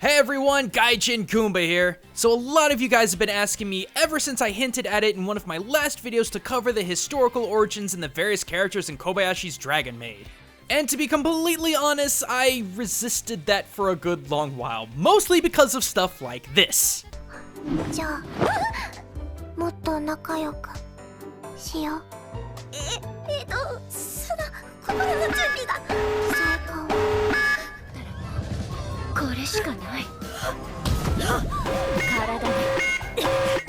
Hey everyone, Gaijin Goombah here. So a lot of you guys have been asking me ever since I hinted at it in one of my last videos to cover the historical origins and the various characters in Kobayashi's Dragon Maid. And to be completely honest, I resisted that for a good long while, mostly because of stuff like this. じゃあもっと仲良くしよう。その心の準備が。そうか。これしかない。体で。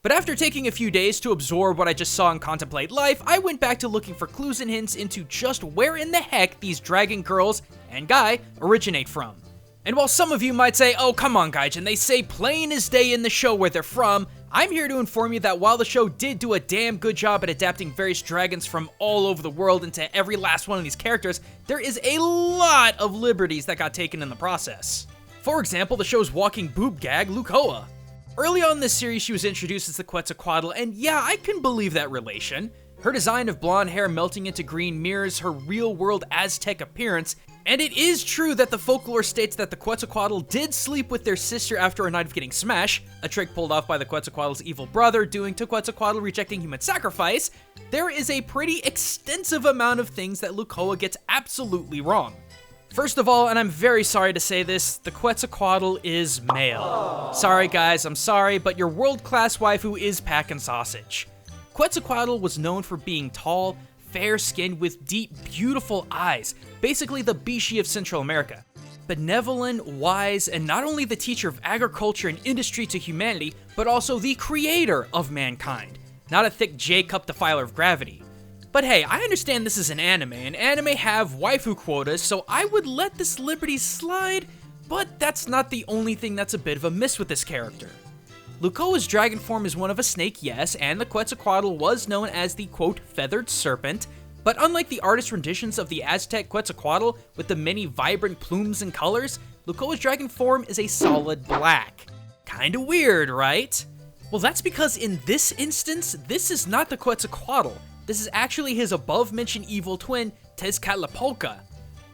But after taking a few days to absorb what I just saw and contemplate life, I went back to looking for clues and hints into just where in the heck these dragon girls and guy originate from. And while some of you might say, oh come on Gaijin, they say plain as day in the show where they're from, I'm here to inform you that while the show did do a damn good job at adapting various dragons from all over the world into every last one of these characters, there is a lot of liberties that got taken in the process. For example, the show's walking boob gag, Lukoa. Early on in this series, she was introduced as the Quetzalcoatl, and yeah, I can believe that relation. Her design of blonde hair melting into green mirrors her real-world Aztec appearance, and it is true that the folklore states that the Quetzalcoatl did sleep with their sister after a night of getting smashed, a trick pulled off by the Quetzalcoatl's evil brother doing to Quetzalcoatl rejecting human sacrifice. There is a pretty extensive amount of things that Lukoa gets absolutely wrong. First of all, and I'm very sorry to say this, the Quetzalcoatl is male. Sorry guys, I'm sorry, but your world-class waifu is packing sausage. Quetzalcoatl was known for being tall, fair-skinned with deep, beautiful eyes, basically the Bishi of Central America. Benevolent, wise, and not only the teacher of agriculture and industry to humanity, but also the creator of mankind. Not a thick J-cup defiler of gravity. But hey, I understand this is an anime, and anime have waifu quotas, so I would let this liberty slide, but that's not the only thing that's a bit of a miss with this character. Lukoa's dragon form is one of a snake, yes, and the Quetzalcoatl was known as the, quote, feathered serpent, but unlike the artist renditions of the Aztec Quetzalcoatl with the many vibrant plumes and colors, Lukoa's dragon form is a solid black. Kinda weird, right? Well, that's because in this instance, this is not the Quetzalcoatl. This is actually his above-mentioned evil twin, Tezcatlipoca.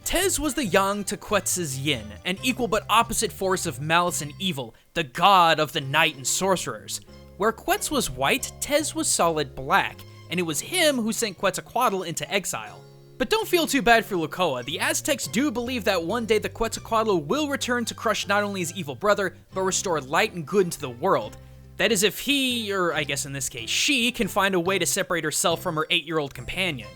Tez was the yang to Quetz's yin, an equal but opposite force of malice and evil, the god of the night and sorcerers. Where Quetz was white, Tez was solid black, and it was him who sent Quetzalcoatl into exile. But don't feel too bad for Lukoa. The Aztecs do believe that one day the Quetzalcoatl will return to crush not only his evil brother, but restore light and good into the world. That is if he, or I guess in this case she, can find a way to separate herself from her 8-year-old companion.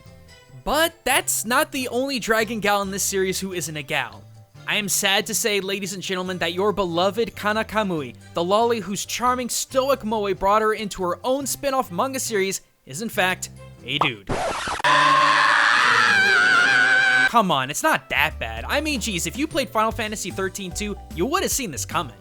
But that's not the only dragon gal in this series who isn't a gal. I am sad to say, ladies and gentlemen, that your beloved Kana, the Lally whose charming stoic moe brought her into her own spin-off manga series, is in fact a dude. Come on, it's not that bad. I mean, geez, if you played Final Fantasy XIII too, you would have seen this coming.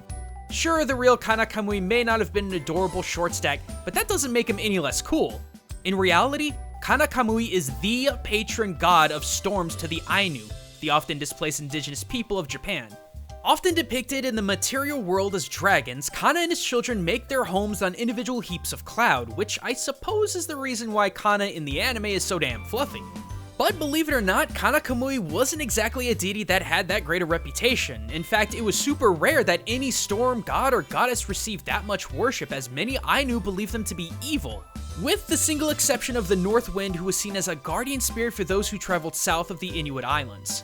Sure, the real Kana may not have been an adorable short stack, but that doesn't make him any less cool. In reality, Kana is the patron god of storms to the Ainu, the often displaced indigenous people of Japan. Often depicted in the material world as dragons, Kana and his children make their homes on individual heaps of cloud, which I suppose is the reason why Kana in the anime is so damn fluffy. But believe it or not, Kana wasn't exactly a deity that had that great a reputation. In fact, it was super rare that any storm god or goddess received that much worship, as many Ainu believed them to be evil. With the single exception of the North Wind, who was seen as a guardian spirit for those who traveled south of the Inuit Islands.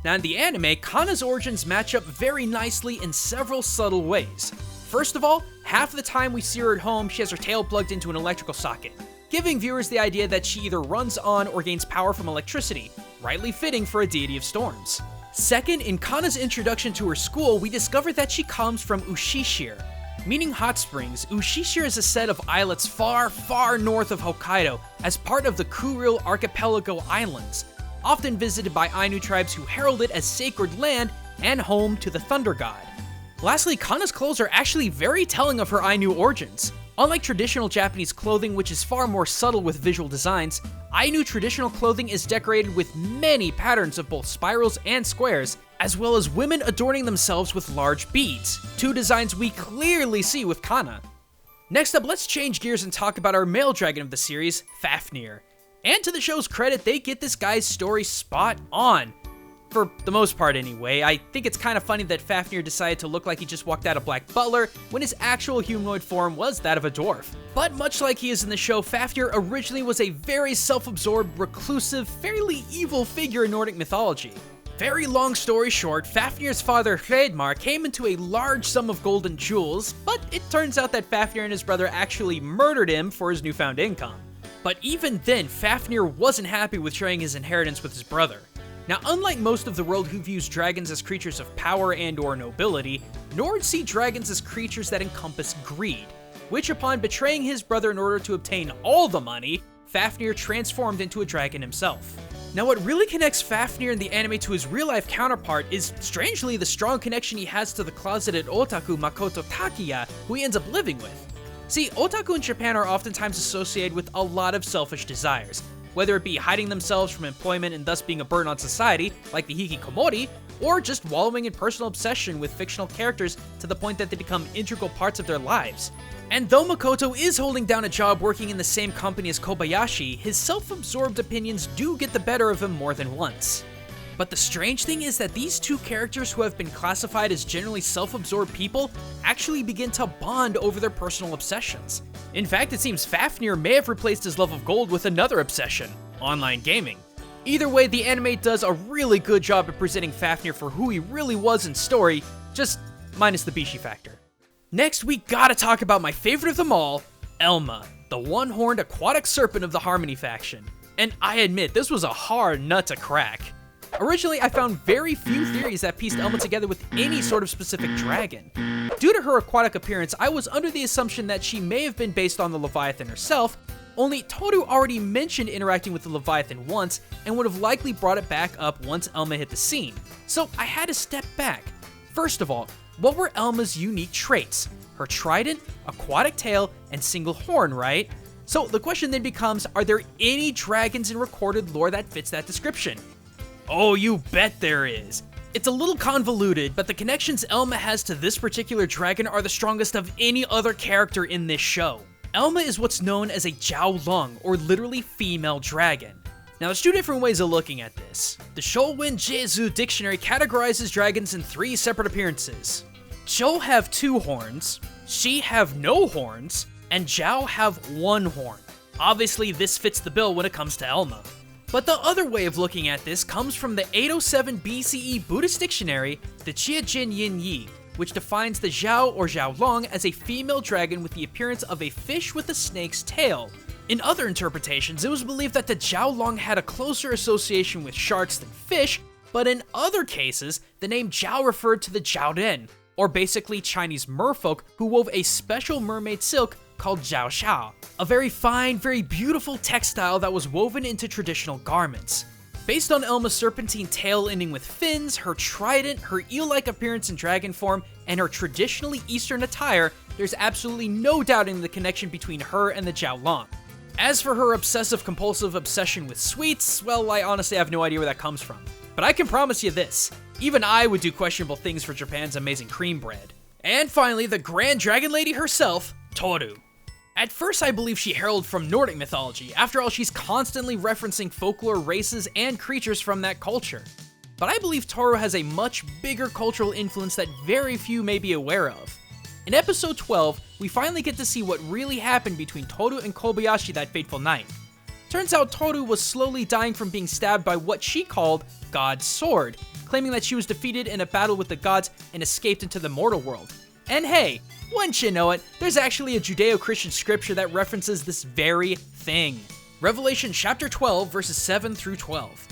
Now in the anime, Kana's origins match up very nicely in several subtle ways. First of all, half the time we see her at home, she has her tail plugged into an electrical socket, giving viewers the idea that she either runs on or gains power from electricity, rightly fitting for a deity of storms. Second, in Kana's introduction to her school, we discover that she comes from Ushishir, meaning hot springs. Ushishir is a set of islets far, far north of Hokkaido as part of the Kuril Archipelago Islands, often visited by Ainu tribes who herald it as sacred land and home to the thunder god. Lastly, Kana's clothes are actually very telling of her Ainu origins. Unlike traditional Japanese clothing, which is far more subtle with visual designs, Ainu traditional clothing is decorated with many patterns of both spirals and squares, as well as women adorning themselves with large beads, two designs we clearly see with Kana. Next up, let's change gears and talk about our male dragon of the series, Fafnir. And to the show's credit, they get this guy's story spot on. For the most part anyway. I think it's kind of funny that Fafnir decided to look like he just walked out of Black Butler when his actual humanoid form was that of a dwarf. But much like he is in the show, Fafnir originally was a very self-absorbed, reclusive, fairly evil figure in Nordic mythology. Very long story short, Fafnir's father Hreidmar came into a large sum of gold and jewels, but it turns out that Fafnir and his brother actually murdered him for his newfound income. But even then, Fafnir wasn't happy with sharing his inheritance with his brother. Now, unlike most of the world who views dragons as creatures of power and or nobility, Nords see dragons as creatures that encompass greed, which upon betraying his brother in order to obtain all the money, Fafnir transformed into a dragon himself. Now, what really connects Fafnir in the anime to his real-life counterpart is, strangely, the strong connection he has to the closeted otaku Makoto Takiya, who he ends up living with. See, otaku in Japan are oftentimes associated with a lot of selfish desires, whether it be hiding themselves from employment and thus being a burden on society, like the hikikomori, or just wallowing in personal obsession with fictional characters to the point that they become integral parts of their lives. And though Makoto is holding down a job working in the same company as Kobayashi, his self-absorbed opinions do get the better of him more than once. But the strange thing is that these two characters who have been classified as generally self-absorbed people actually begin to bond over their personal obsessions. In fact, it seems Fafnir may have replaced his love of gold with another obsession: online gaming. Either way, the anime does a really good job of presenting Fafnir for who he really was in story, just minus the Bishi factor. Next, we gotta talk about my favorite of them all, Elma, the one-horned aquatic serpent of the Harmony faction. And I admit, this was a hard nut to crack. Originally, I found very few theories that pieced Elma together with any sort of specific dragon. Due to her aquatic appearance, I was under the assumption that she may have been based on the Leviathan herself, only Toto already mentioned interacting with the Leviathan once and would have likely brought it back up once Elma hit the scene. So I had to step back. First of all, what were Elma's unique traits? Her trident, aquatic tail, and single horn, right? So the question then becomes, are there any dragons in recorded lore that fits that description? Oh, you bet there is. It's a little convoluted, but the connections Elma has to this particular dragon are the strongest of any other character in this show. Elma is what's known as a Jiao Long, or literally female dragon. Now, there's two different ways of looking at this. The Showen Jezu dictionary categorizes dragons in 3 separate appearances. Zhou have 2 horns, Shi have no horns, and Jiao have 1 horn. Obviously, this fits the bill when it comes to Elma. But the other way of looking at this comes from the 807 BCE Buddhist dictionary, the Jiajin Yin Yi, which defines the Zhao or Zhao Long as a female dragon with the appearance of a fish with a snake's tail. In other interpretations, it was believed that the Zhao Long had a closer association with sharks than fish, but in other cases, the name Zhao referred to the Zhaoren, or basically Chinese merfolk who wove a special mermaid silk called Jiao Shao, a very fine, very beautiful textile that was woven into traditional garments. Based on Elma's serpentine tail ending with fins, her trident, her eel-like appearance in dragon form, and her traditionally Eastern attire, there's absolutely no doubting the connection between her and the Jiao Long. As for her obsessive-compulsive obsession with sweets, well, I honestly have no idea where that comes from. But I can promise you this, even I would do questionable things for Japan's amazing cream bread. And finally, the Grand Dragon Lady herself, Toru. At first, I believe she heralded from Nordic mythology. After all, she's constantly referencing folklore, races, and creatures from that culture. But I believe Toru has a much bigger cultural influence that very few may be aware of. In episode 12, we finally get to see what really happened between Toru and Kobayashi that fateful night. Turns out Toru was slowly dying from being stabbed by what she called God's sword, claiming that she was defeated in a battle with the gods and escaped into the mortal world. And hey, wouldn't you know it, there's actually a Judeo-Christian scripture that references this very thing. Revelation chapter 12, verses 7 through 12.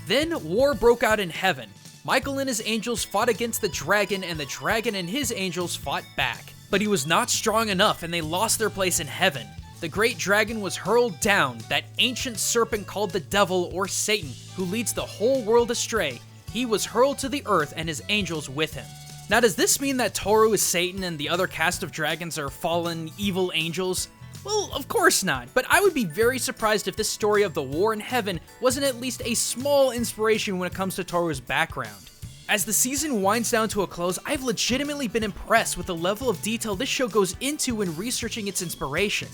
Then war broke out in heaven. Michael and his angels fought against the dragon, and the dragon and his angels fought back. But he was not strong enough, and they lost their place in heaven. The great dragon was hurled down, that ancient serpent called the devil or Satan, who leads the whole world astray. He was hurled to the earth and his angels with him. Now, does this mean that Toru is Satan and the other cast of dragons are fallen, evil angels? Well, of course not, but I would be very surprised if this story of the war in heaven wasn't at least a small inspiration when it comes to Toru's background. As the season winds down to a close, I've legitimately been impressed with the level of detail this show goes into when researching its inspiration.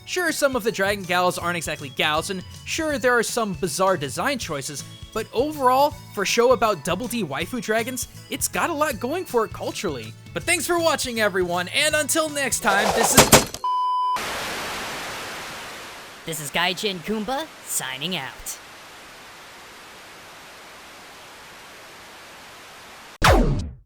Sure, some of the dragon gals aren't exactly gals, and sure, there are some bizarre design choices, But overall, for a show about Double D waifu dragons, it's got a lot going for it culturally. But thanks for watching, everyone, and until next time, this is Gaijin Goombah, signing out.